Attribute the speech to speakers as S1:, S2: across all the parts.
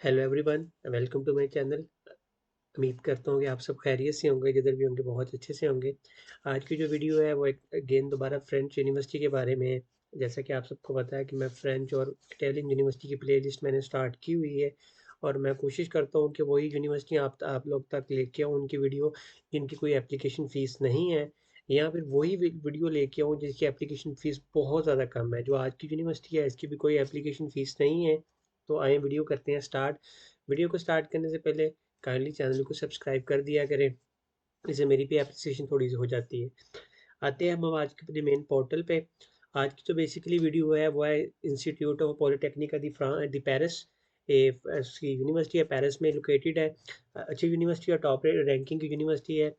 S1: Hello everyone, welcome to my channel. उम्मीद करता हूँ कि आप सब खैरियत से होंगे, जिधर भी होंगे बहुत अच्छे से होंगे। आज की जो वीडियो है वो एक अगेन दोबारा फ्रेंच यूनिवर्सिटी के बारे में है। जैसा कि आप सबको पता है कि मैं फ्रेंच और इटालियन यूनिवर्सिटी की प्लेलिस्ट मैंने स्टार्ट की हुई है, और मैं कोशिश करता हूँ कि वही यूनिवर्सिटी आप लोग तक लेके आऊँ उनकी वीडियो जिनकी कोई एप्लीकेशन फ़ीस नहीं है, या फिर वही वीडियो लेके आऊँ जिसकी एप्लीकेशन फ़ीस बहुत ज़्यादा कम है। जो आज की यूनिवर्सिटी है इसकी भी कोई एप्लीकेशन फ़ीस नहीं है। तो आए वीडियो करते हैं स्टार्ट। वीडियो को स्टार्ट करने से पहले काइंडली चैनल को सब्सक्राइब कर दिया करें, इससे मेरी भी एप्रिसिएशन थोड़ी सी हो जाती है। आते हैं हम आज के अपने मेन पोर्टल पे। आज की जो बेसिकली वीडियो है वो है institute of polytechnic the Paris. इसकी यूनिवर्सिटी है, पेरिस में लोकेटेड है। अच्छी यूनिवर्सिटी और टॉप रैंकिंग की यूनिवर्सिटी है।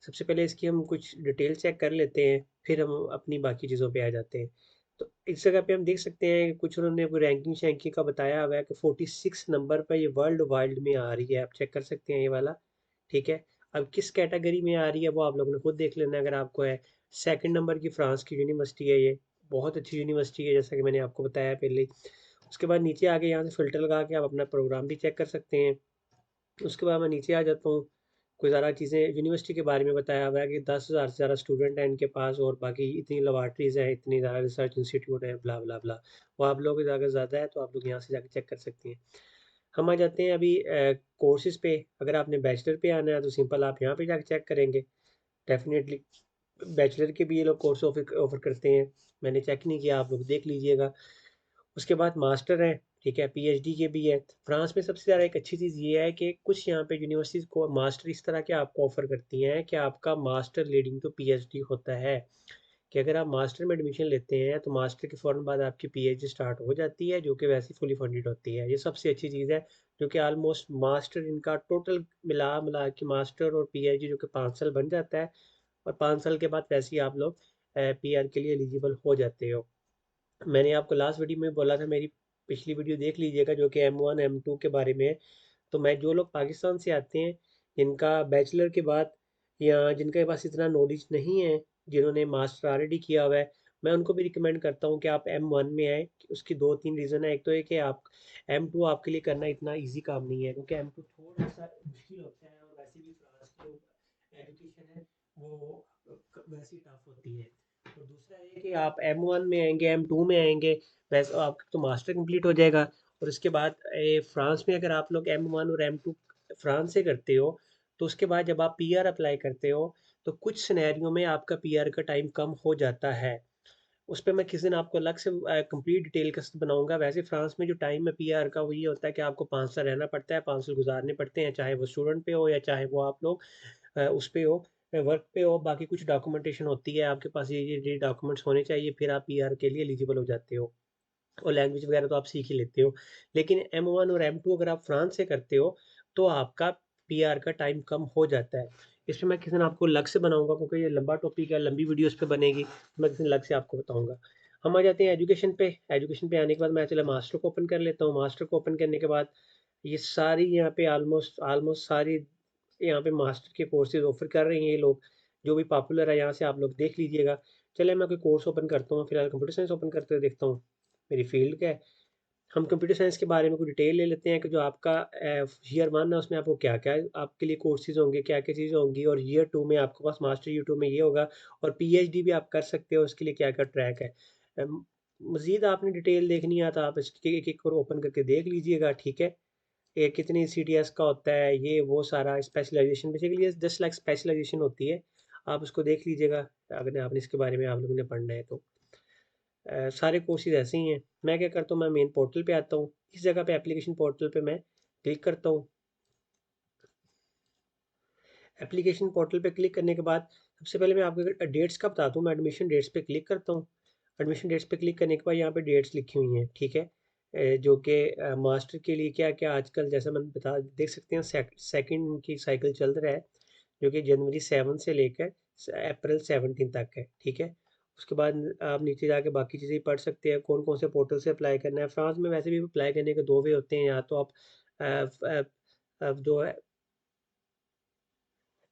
S1: सबसे पहले इसकी हम कुछ डिटेल चेक कर लेते हैं, फिर हम अपनी बाकी चीज़ों पे आ जाते हैं। तो इस जगह पे हम देख सकते हैं कि कुछ उन्होंने रैंकिंग शैंकिंग का बताया हुआ है कि 46 नंबर पर ये वर्ल्ड वाइड में आ रही है। आप चेक कर सकते हैं ये वाला। ठीक है, अब किस कैटेगरी में आ रही है वो आप लोगों ने खुद देख लेना अगर आपको है। सेकंड नंबर की फ्रांस की यूनिवर्सिटी है ये। बहुत अच्छी यूनिवर्सिटी है जैसा कि मैंने आपको बताया पहले ही। उसके बाद नीचे आके यहाँ से फ़िल्टर लगा के आप अपना प्रोग्राम भी चेक कर सकते हैं। उसके बाद मैं नीचे आ जाता हूँ। कोई ज़्यादा चीज़ें यूनिवर्सिटी के बारे में बताया हुआ है कि 10,000 से ज़्यादा स्टूडेंट हैं इनके पास, और बाकी इतनी लेबॉरेटरीज़ हैं, इतनी ज़्यादा रिसर्च इंस्टीट्यूट हैं, ब्ला ब्ला ब्ला। वो आप लोगों की अगर ज़्यादा है तो आप लोग यहाँ से जाके चेक कर सकते हैं। हम आ जाते हैं अभी कोर्सेज़ पे। अगर आपने बैचलर पे आना है तो सिंपल आप यहाँ पे जाके चेक करेंगे। डेफ़िनेटली बैचलर के भी ये लोग कोर्स ऑफ़र ऑफ़र करते हैं। मैंने चेक नहीं किया, आप लोग देख लीजिएगा। उसके बाद मास्टर है, ठीक है, पीएचडी के भी है। फ्रांस में सबसे ज़्यादा एक अच्छी चीज़ ये है कि कुछ यहाँ पे यूनिवर्सिटीज़ को मास्टर इस तरह के आपको ऑफ़र करती हैं कि आपका मास्टर लीडिंग टू पीएचडी होता है। कि अगर आप मास्टर में एडमिशन लेते हैं तो मास्टर के फ़ौरन बाद आपकी पीएचडी स्टार्ट हो जाती है, जो कि वैसे फुली फंडेड होती है। ये सबसे अच्छी चीज़ है, जो कि ऑलमोस्ट मास्टर इनका टोटल मिला मिला के मास्टर और पीएचडी जो कि 5 साल बन जाता है। और 5 साल के बाद वैसे ही आप लोग पीआर के लिए एलिजिबल हो जाते हो। मैंने आपको लास्ट वीडियो में बोला था, मेरी पिछली वीडियो देख लीजिएगा जो कि M1 M2 के बारे में है। तो मैं जो लोग पाकिस्तान से आते हैं, जिनका बैचलर के बाद या जिनके पास इतना नॉलेज नहीं है, जिन्होंने मास्टर ऑलरेडी किया हुआ है, मैं उनको भी रिकमेंड करता हूँ कि आप M1 में आए। उसकी 2-3 रीज़न है। एक तो ये कि आप M2 आपके लिए करना इतना ईजी काम नहीं है, क्योंकि M2 थोड़ा सा मुश्किल होता है, और वैसे भी फ्रांस की एजुकेशन है वो वैसी टफ होती है। और दूसरा ये कि आप M1 में आएंगे, M2 में आएंगे, वैसे आपका तो मास्टर कंप्लीट हो जाएगा। और उसके बाद फ्रांस में अगर आप लोग M1 और M2 फ्रांस से करते हो, तो उसके बाद जब आप पीआर अप्लाई करते हो तो कुछ सिनेरियो में आपका पीआर का टाइम कम हो जाता है। उस पे मैं किसी दिन आपको अलग से कंप्लीट डिटेल का बनाऊंगा। वैसे फ्रांस में जो टाइम है पीआर का वो ये होता है कि आपको 5 साल रहना पड़ता है, 5 साल गुजारने पड़ते हैं, चाहे वो स्टूडेंट पे हो या चाहे वो आप लोग उस पे हो, वर्क पे हो। बाकी कुछ डॉक्यूमेंटेशन होती है आपके पास, ये डॉक्यूमेंट्स होने चाहिए, फिर आप पीआर के लिए एलिजिबल हो जाते हो। और लैंग्वेज वगैरह तो आप सीख ही लेते हो। लेकिन M1 और M2 अगर आप फ्रांस से करते हो तो आपका पीआर का टाइम कम हो जाता है। इस पे मैं किसी दिन आपको अलग से बनाऊँगा, क्योंकि ये लंबा टॉपिक है, लंबी वीडियो इस पे बनेगी, तो मैं किसी दिन अलग से आपको बताऊँगा। हम आ जाते हैं एजुकेशन पे। एजुकेशन पे आने के बाद मैं चलो मास्टर को ओपन कर लेता हूँ। मास्टर को ओपन करने के बाद ये सारी यहाँ पे ऑलमोस्ट ऑलमोस्ट सारी यहाँ पे मास्टर के कोर्सेज़ ऑफ़र कर रहे हैं ये लोग, जो भी पॉपुलर है यहाँ से आप लोग देख लीजिएगा। चलिए मैं कोई कोर्स ओपन करता हूँ, फिलहाल कंप्यूटर साइंस ओपन करके देखता हूँ, मेरी फ़ील्ड क्या है। हम कंप्यूटर साइंस के बारे में कुछ डिटेल ले लेते हैं कि जो आपका ईयर 1 है उसमें आपको क्या-क्या आपके लिए कोर्सेज़ होंगे, क्या-क्या चीज़ें होंगी, और ईयर 2 में आपके पास मास्टर ईयर 2 में ये होगा, और पीएचडी भी आप कर सकते हो, उसके लिए क्या-क्या ट्रैक है। मज़ीद आपने डिटेल देखनी है तो आप इसकी एक-एक और ओपन करके देख लीजिएगा, ठीक है। ये कितनी सीटीएस का होता है, ये वो सारा स्पेशलाइज़ेशन, बेसिकली ये जस्ट लाइक स्पेशलाइज़ेशन होती है। आप उसको देख लीजिएगा अगर आपने इसके बारे में आप लोगों ने पढ़ना है तो। सारे कोर्सेज़ ऐसे ही हैं। मैं क्या करता हूँ, मैं मेन पोर्टल पे आता हूँ। इस जगह पे एप्लीकेशन पोर्टल पे मैं क्लिक करता हूँ। एप्लीकेशन पोर्टल पे क्लिक करने के बाद सबसे पहले मैं आपको अगर डेट्स का बता दूँ, मैं एडमिशन डेट्स पे क्लिक करता हूँ। एडमिशन डेट्स पे क्लिक करने के बाद यहाँ पे डेट्स लिखी हुई हैं, ठीक है। जो कि मास्टर के लिए क्या-क्या आजकल जैसा मैंने बता देख सकते हैं, सेकंड की साइकिल चल रहा है, जो कि जनवरी 7 से लेकर अप्रैल 17 तक है, ठीक है। उसके बाद आप नीचे जाके बाकी चीज़ें पढ़ सकते हैं, कौन-कौन से पोर्टल से अप्लाई करना है। फ्रांस में वैसे भी अप्लाई करने के 2 वे होते हैं, या तो आप जो है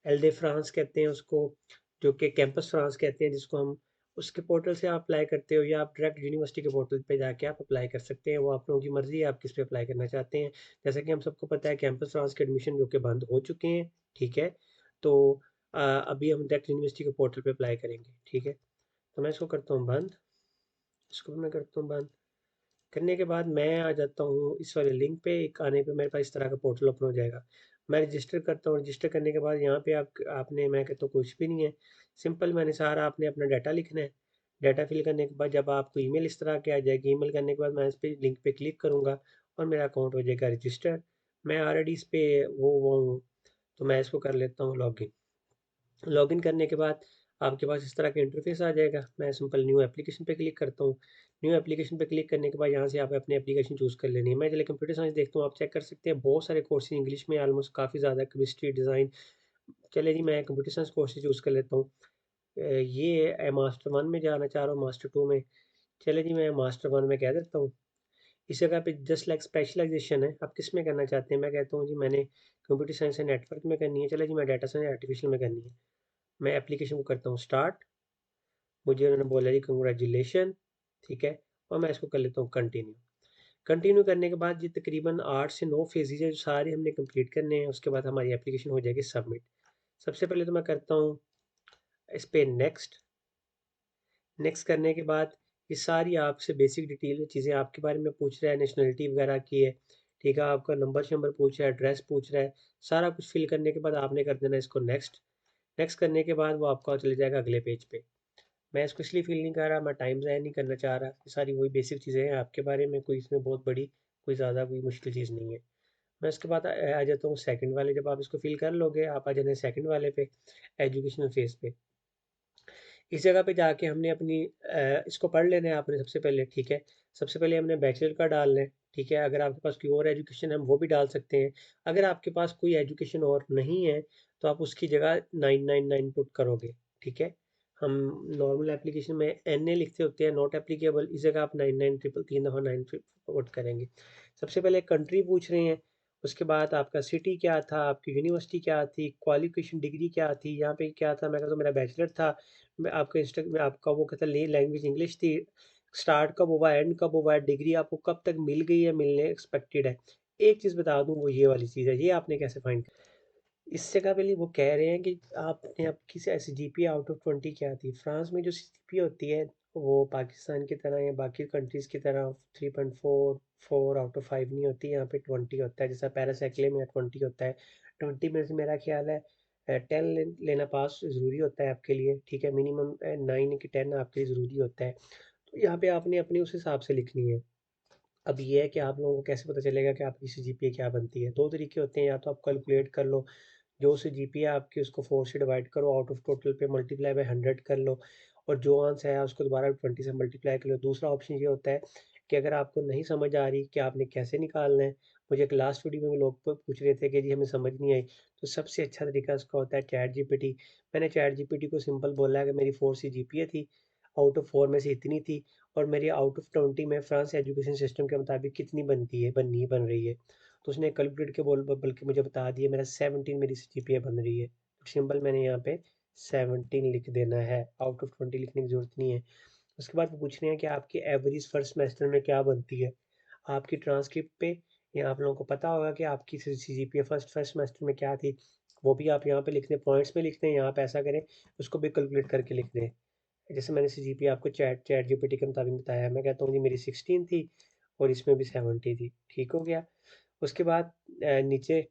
S1: एल दे फ्रांस कहते हैं उसको, जो कि कैंपस फ्रांस कहते हैं जिसको हम, उसके पोर्टल से आप अप्लाई करते हो, या आप डायरेक्ट यूनिवर्सिटी के पोर्टल पे जाके आप अप्लाई कर सकते हैं। वो आप लोगों की मर्ज़ी है, आप किस पे अप्लाई करना चाहते हैं। जैसा कि हम सबको पता है, कैंपस फ्रांस के एडमिशन जो कि बंद हो चुके हैं, ठीक है। तो अभी हम डायरेक्ट यूनिवर्सिटी के पोर्टल पे अप्लाई करेंगे, ठीक है। तो मैं इसको करता हूँ बंद, इसको भी मैं करता हूँ बंद। करने के बाद मैं आ जाता हूँ इस वाले लिंक पे। एक आने पे मेरे पास इस तरह का पोर्टल ओपन हो जाएगा। मैं रजिस्टर करता हूँ। रजिस्टर करने के बाद यहाँ पे आपने, मैं कहता हूँ कुछ भी नहीं है, सिंपल मैंने सारा आपने अपना डाटा लिखना है। डाटा फिल करने के बाद जब आपको ईमेल इस तरह के आ जाएगी, ईमेल करने के बाद मैं इस पे लिंक पे क्लिक करूँगा और मेरा अकाउंट हो जाएगा रजिस्टर। मैं ऑलरेडी इस पे वो हूँ, तो मैं इसको कर लेता हूँ लॉगिन। लॉगिन करने के बाद आपके पास इस तरह का इंटरफेस आ जाएगा। मैं सिंपल न्यू एप्लीकेशन पे क्लिक करता हूँ। न्यू एप्लीकेशन पे क्लिक करने के बाद यहाँ से आप अपनी एप्लीकेशन चूज़ कर लेनी है। मैं चलिए कंप्यूटर साइंस देखता हूँ, आप चेक कर सकते हैं बहुत सारे कोर्सेज इंग्लिश में, ऑलमोस्ट काफ़ी ज़्यादा, केमिस्ट्री, डिज़ाइन। चलिए जी, मैं कंप्यूटर साइंस कोर्सेज चूज़ कर लेता हूँ। ये मास्टर वन में जाना चाह रहा हूँ, मास्टर टू में। चलिए जी, मैं मास्टर वन में कह देता हूँ। इस जगह पे जस्ट लाइक स्पेशलाइजेशन है, आप किस में करना चाहते हैं। मैं कहता हूँ जी मैंने कंप्यूटर साइंस एंड नेटवर्क में करनी है। चलिए जी, मैं डाटा साइंस आर्टिफिशियल में करनी है। मैं एप्लीकेशन को करता हूँ स्टार्ट। मुझे उन्होंने बोला जी कंग्रेचुलेशन, ठीक है। और मैं इसको कर लेता हूँ कंटिन्यू। कंटिन्यू करने के बाद ये तकरीबन 8 से 9 फेजेज है जो सारे हमने कंप्लीट करने हैं। उसके बाद हमारी एप्लीकेशन हो जाएगी सबमिट। सबसे पहले तो मैं करता हूँ इस पे नेक्स्ट। नेक्स्ट करने के बाद ये सारी आपसे बेसिक डिटेल चीज़ें आपके बारे में पूछ रहा है, नेशनलिटी वगैरह की है, ठीक है। आपका नंबर शंबर पूछ रहा है, एड्रेस पूछ रहा है। सारा कुछ फिल करने के बाद आपने कर देना इसको नेक्स्ट। नेक्स्ट करने के बाद वो आपका चले जाएगा अगले पेज पे। मैं इसको इसलिए फ़ील नहीं कर रहा, मैं टाइम ज़ाया नहीं करना चाह रहा। ये सारी वही बेसिक चीज़ें हैं आपके बारे में, कोई इसमें बहुत बड़ी, कोई ज़्यादा कोई मुश्किल चीज़ नहीं है। मैं उसके बाद आ जाता हूँ सेकंड वाले। जब आप इसको फ़िल कर लोगे, आप आ जाना सेकंड वाले पे, एजुकेशनल फ़ेज़ पे। इस जगह पे जाके हमने अपनी इसको पढ़ लेना है आपने सबसे पहले, ठीक है। सबसे पहले हमने बैचलर का डालना है, ठीक है। अगर आपके पास कोई और एजुकेशन है, हम वो भी डाल सकते हैं। अगर आपके पास कोई एजुकेशन और नहीं है, तो आप उसकी जगह 999 पुट करोगे, ठीक है। हम नॉर्मल एप्लीकेशन में NA लिखते होते हैं, नॉट एप्लीकेबल। इस जगह आप 99 ट्रिपल 3 दफ़ा 9 पुट करेंगे। सबसे पहले कंट्री पूछ रहे हैं, उसके बाद आपका सिटी क्या था, आपकी यूनिवर्सिटी क्या थी, क्वालिफिकेशन डिग्री क्या थी, यहाँ पे क्या था। मैं कहता हूँ मेरा बैचलर था। मैं आपका में आपका वो कहता है लैंग्वेज इंग्लिश थी। स्टार्ट कब हुआ, एंड कब हुआ है, डिग्री आपको कब तक मिल गई है, मिलने एक्सपेक्टेड है। एक चीज़ बता दूं, वो ये वाली चीज़ है, ये आपने कैसे फाइंड। इस जगह पे लिए वो कह रहे हैं कि आपने आपकी CGPA आउट ऑफ 20 क्या थी। फ्रांस में जो CGPA होती है, वो पाकिस्तान की तरह या बाकी कंट्रीज़ की तरह 3.4 4 आउट ऑफ 5 नहीं होती। यहाँ पे 20 होता है, जैसा पैरासाइक्ले में 20 होता है। 20 में से मेरा ख्याल है 10 लेना पास ज़रूरी होता है आपके लिए, ठीक है। मिनिमम 9 की 10 आपके लिए ज़रूरी होता है। तो यहाँ पे आपने अपने उस हिसाब से लिखनी है। अब ये है कि आप लोगों को कैसे पता चलेगा कि आपकी CGPA क्या बनती है। दो तरीके होते हैं, या तो आप कैलकुलेट कर लो, जो CGPA आपकी उसको 4 से डिवाइड करो, आउट ऑफ टोटल पे मल्टीप्लाई बाय 100 कर लो, और जो आंसर है उसको दोबारा 20 से मल्टीप्लाई कर लो। दूसरा ऑप्शन ये होता है कि अगर आपको नहीं समझ आ रही कि आपने कैसे निकालना है, मुझे एक लास्ट वीडियो में लोग पूछ रहे थे कि जी हमें समझ नहीं आई, तो सबसे अच्छा तरीका उसका होता है चैट जीपीटी। मैंने चैट जीपीटी को सिंपल बोला है कि मेरी 4 CGPA थी, आउट ऑफ 4 में से इतनी थी, और मेरी आउट ऑफ 20 में फ्रांस एजुकेशन सिस्टम के मुताबिक कितनी बनती है, बन रही है। तो उसने कैलकुलेट के बोल बल्कि मुझे बता दिया, मेरा 17 मेरी CGPA बन रही है। तो सिंपल मैंने यहाँ पे 17 लिख देना है, आउट ऑफ 20 लिखने की ज़रूरत नहीं है। उसके बाद वो पूछ रहे हैं कि आपकी एवरेज फर्स्ट सेमेस्टर में क्या बनती है। आपकी ट्रांसक्रिप्ट पे, या आप लोगों को पता होगा कि आपकी CGPA फर्स्ट फर्स्ट सेमेस्टर में क्या थी, वो भी आप यहाँ पे लिख दें, पॉइंट्स में लिख दें। यहाँ पे ऐसा करें, उसको भी कैलकुलेट करके लिख दें। जैसे मैंने CGPA आपको चैट चैट जीपीटी के मुताबिक बताया, मैं कहता हूँ जी मेरी 16 थी और इसमें भी 70 थी, ठीक हो गया। उसके बाद नीचे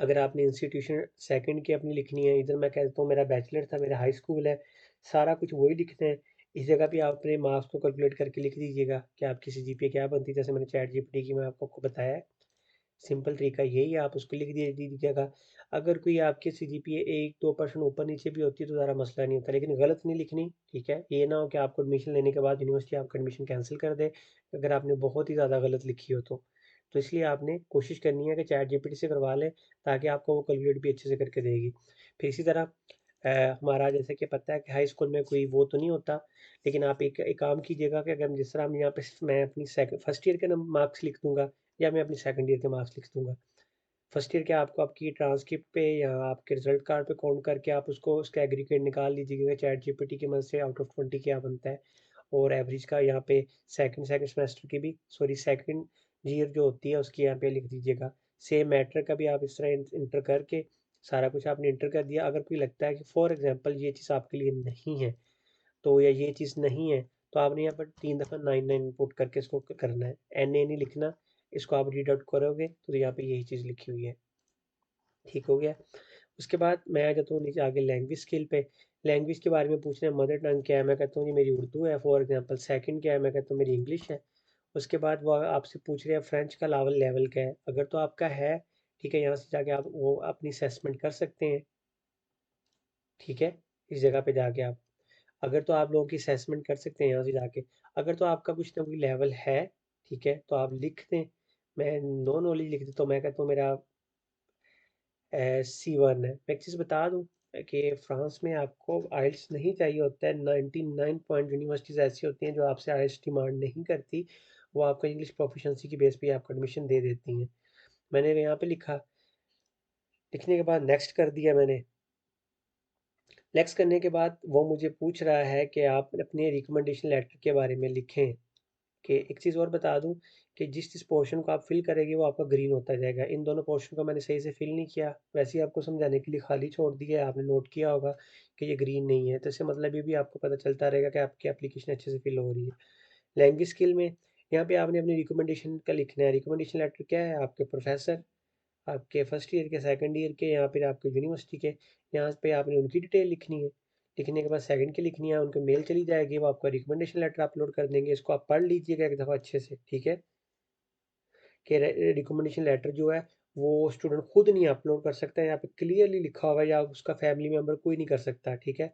S1: अगर आपने इंस्टीट्यूशन सेकंड की अपनी लिखनी है, इधर मैं कहता हूँ मेरा बैचलर था, मेरा हाई स्कूल है, सारा कुछ वही लिखना है। इस जगह पे आप अपने मार्क्स को कैलकुलेट करके लिख दीजिएगा कि आपकी CGPA क्या बनती है। जैसे मैंने चैट जीपीटी की मैं आपको बताया है, सिंपल तरीका यही है, आप उसको लिख दीजिएगा। अगर कोई आपके CGPA 1-2% ऊपर नीचे भी होती है तो ज़्यादा मसला नहीं होता, लेकिन गलत नहीं लिखनी, ठीक है। ये ना हो कि आपको एडमिशन लेने के बाद यूनिवर्सिटी आपका एडमिशन कैंसिल कर दे अगर आपने बहुत ही ज़्यादा गलत लिखी हो तो इसलिए आपने कोशिश करनी है कि चैट जीपीटी से करवा लें, ताकि आपको वो कैलकुलेट भी अच्छे से करके देगी। फिर इसी तरह हमारा जैसे कि पता है कि हाई स्कूल में कोई वो तो नहीं होता, लेकिन आप एक काम कीजिएगा कि अगर जिस तरह हम यहाँ पे मैं अपनी फर्स्ट ईयर के मार्क्स लिख दूंगा, या मैं अपनी सेकंड ईयर के मार्क्स लिख दूंगा। फर्स्ट ईयर के आपको आपकी ट्रांसक्रिप्ट पे या आपके रिजल्ट कार्ड पे काउंट करके आप उसको उसका एग्रीगेट निकाल लीजिएगा चैट जीपीटी की मदद से आउट ऑफ 20 क्या बनता है। और एवरेज का यहाँ पे सेकंड सेकंड सेमेस्टर की भी सॉरी सेकंड ईयर जो होती है उसकी यहाँ पे लिख दीजिएगा। सेम मैटर का भी आप इस तरह इंटर करके सारा कुछ आपने इंटर कर दिया। अगर कोई लगता है कि फॉर एग्जांपल ये चीज़ आपके लिए नहीं है तो या ये चीज़ नहीं है तो आपने यहाँ पर 3 दफ़ा 99 इनपुट करके इसको करना है। एन ए नहीं लिखना, इसको आप रीड आउट करोगे तो यहाँ पे यही चीज़ लिखी हुई है। ठीक हो गया। उसके बाद मैं आ जाता हूँ नीचे आगे लैंग्वेज स्किल पे। लैंग्वेज के बारे में पूछ रहे हैं मदर टंग क्या है, मैं कहता हूँ जी मेरी उर्दू है फॉर एग्जांपल। सेकंड क्या है, मैं कहता हूँ मेरी इंग्लिश है। उसके बाद वो आपसे पूछ रहे हैं फ्रेंच का लेवल लेवल क्या है। अगर तो आपका है, ठीक है, यहाँ से जाके आप वो अपनी असेसमेंट कर सकते हैं। ठीक है, इस जगह पे जाके आप अगर तो आप लोगों की असेसमेंट कर सकते हैं यहाँ से जाके। अगर तो आपका कुछ ना कोई लेवल है, ठीक है, तो आप लिख दें। मैं नो नॉलेज लिख देता हूँ, मैं कहता हूँ मेरा C1 है। मैं एक चीज़ बता दूँ कि फ्रांस में आपको आइल्स नहीं चाहिए होता है। 99 पॉइंट यूनिवर्सिटीज़ ऐसी होती हैं जो आपसे आइल्स डिमांड नहीं करती। वो आपका इंग्लिश प्रोफिशिएंसी की बेस पे आपको एडमिशन दे देती हैं। मैंने यहाँ पे लिखा, लिखने के बाद नेक्स्ट कर दिया मैंने। नेक्स्ट करने के बाद वो मुझे पूछ रहा है कि आप अपने रिकमेंडेशन लेटर के बारे में लिखें। कि एक चीज़ और बता दूं कि जिस जिस पोर्शन को आप फिल करेंगे वो आपका ग्रीन होता जाएगा। इन दोनों पोर्शन को मैंने सही से फिल नहीं किया, वैसे ही आपको समझाने के लिए खाली छोड़ दिया है। आपने नोट किया होगा कि ये ग्रीन नहीं है, तो इससे मतलब ये भी आपको पता चलता रहेगा कि आपकी एप्लीकेशन अच्छे से फिल हो रही है। लैंग्वेज स्किल में यहाँ पे आपने अपनी रिकमेंडेशन का लिखना है। रिकमेंडेशन लेटर क्या है, आपके प्रोफेसर, आपके फर्स्ट ईयर के, सेकंड ईयर के, यहाँ पे आपके यूनिवर्सिटी के, यहाँ पे आपने उनकी डिटेल लिखनी है। लिखने के बाद सेकंड की लिखनी है, उनको मेल चली जाएगी, वो आपका रिकमेंडेशन लेटर अपलोड कर देंगे। इसको आप पढ़ लीजिएगा एक दफ़ा अच्छे से, ठीक है, कि रिकमेंडेशन लेटर जो है वो स्टूडेंट खुद नहीं अपलोड कर सकता है। यहाँ पे क्लियरली लिखा हुआ है, या उसका फैमिली मेम्बर कोई नहीं कर सकता, ठीक है।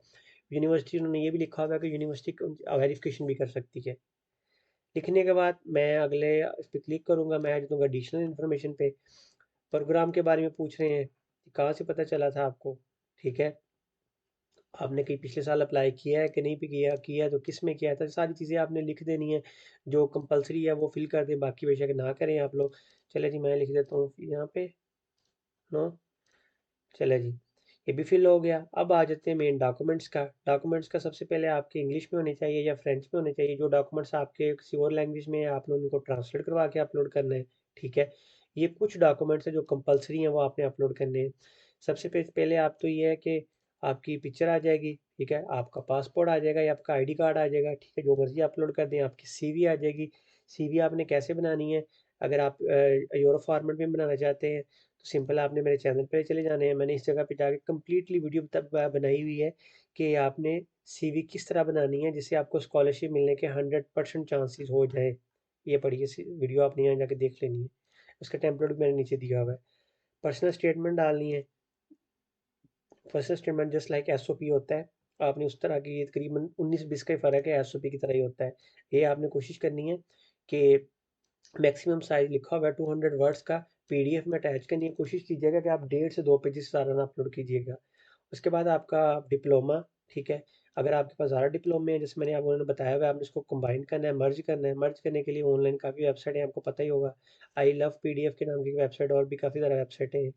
S1: यूनिवर्सिटी उन्होंने ये भी लिखा हुआ है कि यूनिवर्सिटी वेरिफिकेशन भी कर सकती है। लिखने के बाद मैं अगले इस पर क्लिक करूँगा, मैं आ जाऊँगा एडिशनल इन्फॉर्मेशन पे। प्रोग्राम के बारे में पूछ रहे हैं कि कहाँ से पता चला था आपको, ठीक है, आपने कहीं पिछले साल अप्लाई किया है कि नहीं भी किया, किया तो किस में किया था, सारी चीज़ें आपने लिख देनी है। जो कंपलसरी है वो फिल कर दें, बाकी बेशक ना करें आप लोग। चले जी, मैं लिख देता हूँ यहाँ पे नो। चले जी, ये भी फिल हो गया। अब आ जाते हैं मेन डॉक्यूमेंट्स का। डॉक्यूमेंट्स का सबसे पहले आपके इंग्लिश में होने चाहिए या फ्रेंच में होने चाहिए। जो डॉक्यूमेंट्स आपके किसी और लैंग्वेज में है आपने उनको ट्रांसलेट करवा के अपलोड करना है, ठीक है। ये कुछ डॉक्यूमेंट्स हैं जो कंपलसरी हैं, वो आपने अपलोड करने हैं। सबसे पहले आप तो ये है कि आपकी पिक्चर आ जाएगी, ठीक है, आपका पासपोर्ट आ जाएगा या आपका आईडी कार्ड आ जाएगा, ठीक है, जो मर्जी अपलोड कर दें। आपकी सीवी आ जाएगी। सीवी आपने कैसे बनानी है, अगर आप यूरो फॉर्मेट में बनाना चाहते हैं तो सिंपल आपने मेरे चैनल पे चले जाने हैं। मैंने इस जगह पे जाके कंप्लीटली वीडियो तब बनाई हुई है कि आपने सीवी किस तरह बनानी है जिससे आपको स्कॉलरशिप मिलने के 100% चांसेस हो जाए। ये पढ़िए, वीडियो आपने यहाँ जाके देख लेनी है। उसका टेम्पलेट मैंने नीचे दिया हुआ है। पर्सनल स्टेटमेंट डालनी है। Personal statement just like SOP होता है, आपने उस तरह की, ये तकरीबन 19-20 का ही फ़र्क है, एसओपी की तरह ही होता है। ये आपने कोशिश करनी है कि मैक्सिमम साइज लिखा हुआ है 200 वर्ड्स का, पीडीएफ में अटैच करनी है। कोशिश कीजिएगा कि आप 1.5 से 2 पेजेस सालाना अपलोड कीजिएगा। उसके बाद आपका डिप्लोमा, ठीक है, अगर आपके पास ज़्यादा डिप्लोमे हैं जैसे मैंने आपको उन्होंने बताया हुआ है, आपने इसको कंबाइन करना है, मर्ज करना है। मर्ज करने के लिए ऑनलाइन काफ़ी वेबसाइट है, आपको पता ही होगा। आई लव पीडीएफ के नाम की वेबसाइट, और भी काफ़ी ज़्यादा वेबसाइटें हैं।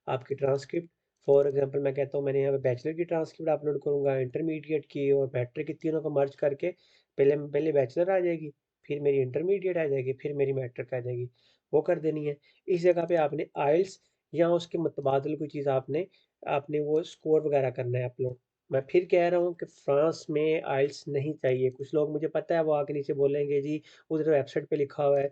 S1: आपकी ट्रांसक्रिप्ट, फॉर एग्जांपल मैं कहता हूँ मैंने यहाँ पे बैचलर की ट्रांसक्रिप्ट अपलोड करूँगा, इंटरमीडिएट की और मैट्रिक की, तीनों को मर्ज करके पहले पहले बैचलर आ जाएगी, फिर मेरी इंटरमीडिएट आ जाएगी, फिर मेरी मैट्रिक आ जाएगी, वो कर देनी है। इस जगह पे आपने आइल्स या उसके मुतबादल कोई चीज़ आपने आपने वो स्कोर वगैरह करना है अपलोड। मैं फिर कह रहा हूँ कि फ्रांस में आइल्स नहीं चाहिए। कुछ लोग मुझे पता है वो आगे नीचे बोलेंगे जी उधर वेबसाइट पे लिखा हुआ है।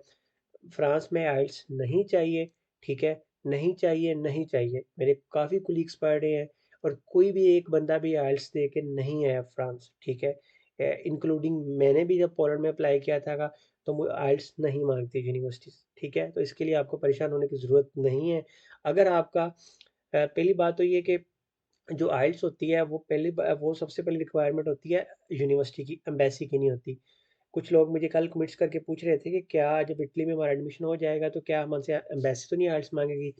S1: फ्रांस में आइल्स नहीं चाहिए, ठीक है, नहीं चाहिए, नहीं चाहिए। मेरे काफ़ी कुलीग्स पढ़ रहे हैं और कोई भी एक बंदा भी आइल्स दे के नहीं आया फ्रांस, ठीक है। इंक्लूडिंग मैंने भी जब पोलैंड में अप्लाई किया था तो वो आइल्स नहीं मांगती यूनिवर्सिटीज़, ठीक है। तो इसके लिए आपको परेशान होने की ज़रूरत नहीं है। अगर आपका पहली बात तो ये कि जो आइल्स होती है वो वो सबसे पहली रिक्वायरमेंट होती है यूनिवर्सिटी की, एम्बेसी की नहीं होती। कुछ लोग मुझे कल कमेंट्स करके पूछ रहे थे कि क्या जब इटली में हमारा एडमिशन हो जाएगा तो क्या हम हमसे एम्बेसी तो नहीं आइल्स मांगेगी।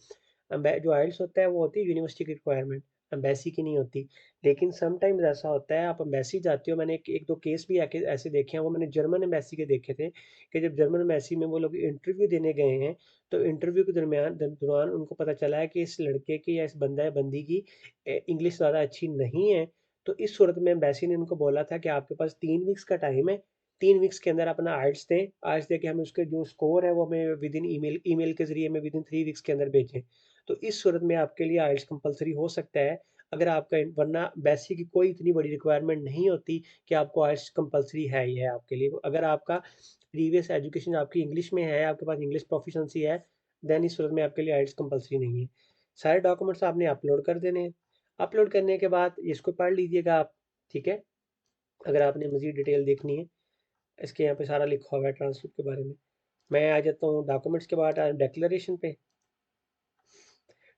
S1: जो आइल्स होता है वो होती है यूनिवर्सिटी की रिक्वायरमेंट। एम्बेसी की नहीं होती। लेकिन समटाइम्स ऐसा होता है आप एम्बेसी जाते हो, मैंने एक 1-2 केस भी आके ऐसे देखे हैं, वो मैंने जर्मन एम्बेसी के देखे थे कि जब जर्मन एम्बेसी में वो लोग इंटरव्यू देने गए हैं, तो इंटरव्यू के दौरान उनको पता चला है कि इस लड़के की या इस बंदा या बंदी की इंग्लिश ज़्यादा अच्छी नहीं है। तो इस सूरत में एम्बेसी ने उनको बोला था कि आपके पास 3 वीक्स का टाइम है, 3 वीक्स के अंदर अपना आइल्स दें, आइल्स देके हमें उसके जो स्कोर है वो हमें विदिन ईमेल के ज़रिए हमें विदिन 3 वीक्स के अंदर भेजें। तो इस सूरत में आपके लिए आइल्स कंपल्सरी हो सकता है, अगर आपका वरना वैसे की कोई इतनी बड़ी रिक्वायरमेंट नहीं होती कि आपको आइल्स कंपल्सरी है ही है आपके लिए। अगर आपका प्रीवियस एजुकेशन आपकी इंग्लिश में है, आपके पास इंग्लिश प्रोफिशिएंसी है, देन इस सूरत में आपके लिए आइल्स कंपल्सरी नहीं है। सारे डॉक्यूमेंट्स आपने अपलोड कर देने हैं। अपलोड करने के बाद इसको पढ़ लीजिएगा आप, ठीक है? अगर आपने मज़ीद डिटेल देखनी है, इसके यहाँ पे सारा लिखा हुआ है ट्रांसक्रिप्ट के बारे में। मैं आ जाता हूँ डॉक्यूमेंट्स के बाद डिक्लेरेशन पे।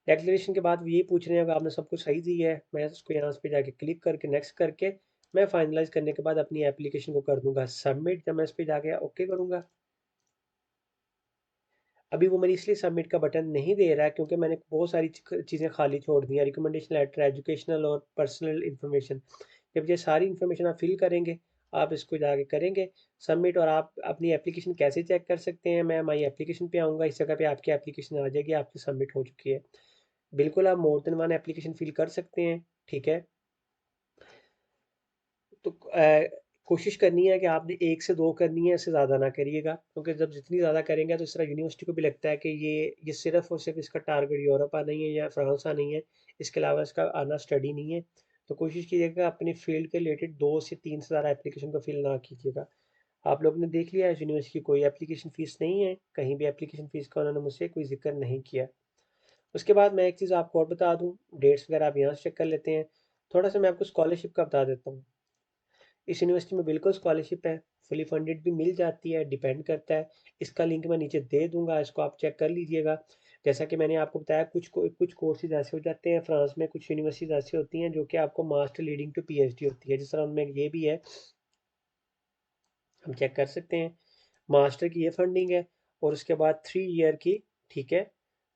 S1: डिक्लेरेशन के बाद ये पूछ रहे हैं अगर आपने सब कुछ सही दी है, मैं उसको यहाँ पे जाके क्लिक करके नेक्स्ट करके मैं फाइनलाइज करने के बाद अपनी एप्लीकेशन को कर दूंगा सबमिट। जब मैं इस पे जाके ओके करूंगा, अभी वो मेरी इसलिए सबमिट का बटन नहीं दे रहा है क्योंकि मैंने बहुत सारी चीज़ें खाली छोड़ दी हैं, रिकमेंडेशन लेटर, एजुकेशनल और पर्सनल इन्फॉर्मेशन। जब ये सारी इन्फॉर्मेशन आप फिल करेंगे, आप इसको जाके करेंगे सबमिट। और आप अपनी एप्लीकेशन कैसे चेक कर सकते हैं, मैं माई एप्लीकेशन पे आऊँगा, इस जगह पे आपकी एप्लीकेशन आ जाएगी, आपकी सबमिट हो चुकी है। बिल्कुल आप more than one application fill कर सकते हैं, ठीक है? तो कोशिश करनी है कि आपने 1 से 2 करनी है, इससे ज़्यादा ना करिएगा, क्योंकि जब जितनी ज़्यादा करेंगे तो इस तरह यूनिवर्सिटी को भी लगता है कि ये सिर्फ़ और सिर्फ़ इसका टारगेट यूरोप आना ही है या फ्रांस आना ही है, इसके अलावा इसका आना स्टडी नहीं है। तो कोशिश कीजिएगा अपने फ़ील्ड के रिलेटेड 2 से 3 से ज़्यादा एप्लीकेशन को फिल ना कीजिएगा। आप लोगों ने देख लिया है इस यूनिवर्सिटी की कोई एप्लीकेशन फ़ीस नहीं है, कहीं भी एप्लीकेशन फ़ीस का उन्होंने मुझसे कोई ज़िक्र नहीं किया। उसके बाद मैं एक चीज़ आपको और बता दूँ, डेट्स वगैरह आप यहाँ से चेक कर लेते हैं। थोड़ा-सा मैं आपको स्कॉलरशिप का बता देता हूँ। इस यूनिवर्सिटी में बिल्कुल स्कॉलरशिप है, फुली फंडेड भी मिल जाती है, डिपेंड करता है। इसका लिंक मैं नीचे दे दूँगा, इसको आप चेक कर लीजिएगा। जैसा कि मैंने आपको बताया कुछ कोर्सेज़ ऐसे हो जाते हैं फ्रांस में, कुछ यूनिवर्सिटीज़ ऐसी होती हैं जो कि आपको मास्टर लीडिंग टू पीएचडी होती है, जिस तरह उनमें ये भी है, हम चेक कर सकते हैं। मास्टर की ये फंडिंग है और उसके बाद 3 ईयर की, ठीक है,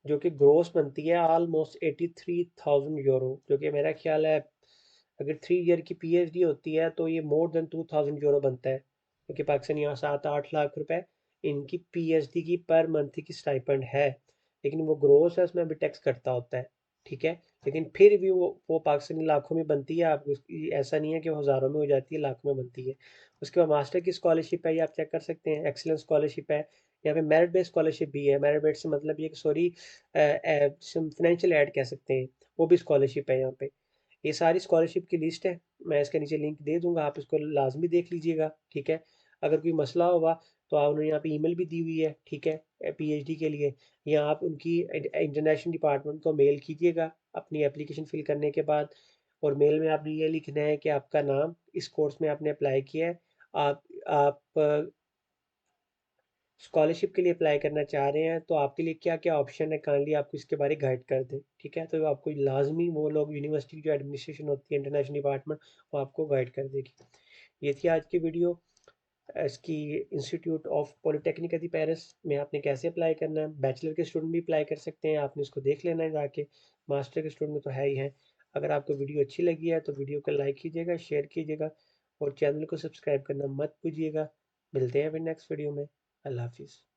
S1: जो कि ग्रॉस बनती है ऑलमोस्ट 83,000 यूरो, जो कि मेरा ख्याल है अगर 3 ईयर की पीएचडी होती है तो ये मोर देन 2,000 यूरो बनता है, क्योंकि पाकिस्तान यहाँ 7-8 लाख रुपए इनकी पीएचडी की पर मंथ की स्टाइपेंड है। लेकिन वो ग्रोस है, उसमें भी टैक्स कटता होता है, ठीक है। लेकिन फिर भी वो पाकिस्तानी लाखों में बनती है, आप उसकी ऐसा नहीं है कि वो हज़ारों में हो जाती है, लाखों में बनती है। उसके बाद मास्टर की स्कॉलरशिप है, ये आप चेक कर सकते हैं, एक्सीलेंस स्कॉलरशिप है। यहाँ पे मेरिट बेस्ड स्कॉलरशिप भी है, मेरिट बेस्ड से मतलब ये कि सॉरी फाइनेंशियल एड कह सकते हैं, वो भी स्कॉलरशिप है यहाँ पे। ये सारी स्कॉलरशिप की लिस्ट है, मैं इसके नीचे लिंक दे दूंगा, आप इसको लाजमी देख लीजिएगा, ठीक है। अगर कोई मसला होगा तो आप उन्होंने यहाँ पे ईमेल भी दी हुई है, ठीक है, पीएचडी के लिए, या आप उनकी इंटरनेशनल डिपार्टमेंट को मेल कीजिएगा अपनी एप्लीकेशन फिल करने के बाद। और मेल में आपने ये लिखना है कि आपका नाम, इस कोर्स में आपने अप्लाई किया है, आप स्कॉलरशिप के लिए अप्लाई करना चाह रहे हैं, तो आपके लिए क्या क्या ऑप्शन है, काइंडली आपको इसके बारे गाइड कर दें, ठीक है। तो आपको लाजमी वो लोग यूनिवर्सिटी की जो एडमिनिस्ट्रेशन होती है, इंटरनेशनल डिपार्टमेंट, वो आपको गाइड कर देगी। ये थी आज की वीडियो, इसकी institute of polytechnic the Paris में आपने कैसे अप्लाई करना है। बैचलर के स्टूडेंट भी अप्लाई कर सकते हैं, आपने इसको देख लेना है जाके। मास्टर के स्टूडेंट में तो है ही है। अगर आपको वीडियो अच्छी लगी है तो वीडियो को लाइक कीजिएगा, शेयर कीजिएगा और चैनल को सब्सक्राइब करना मत भूलिएगा। मिलते हैं फिर नेक्स्ट वीडियो में। अल्लाह हाफिज़।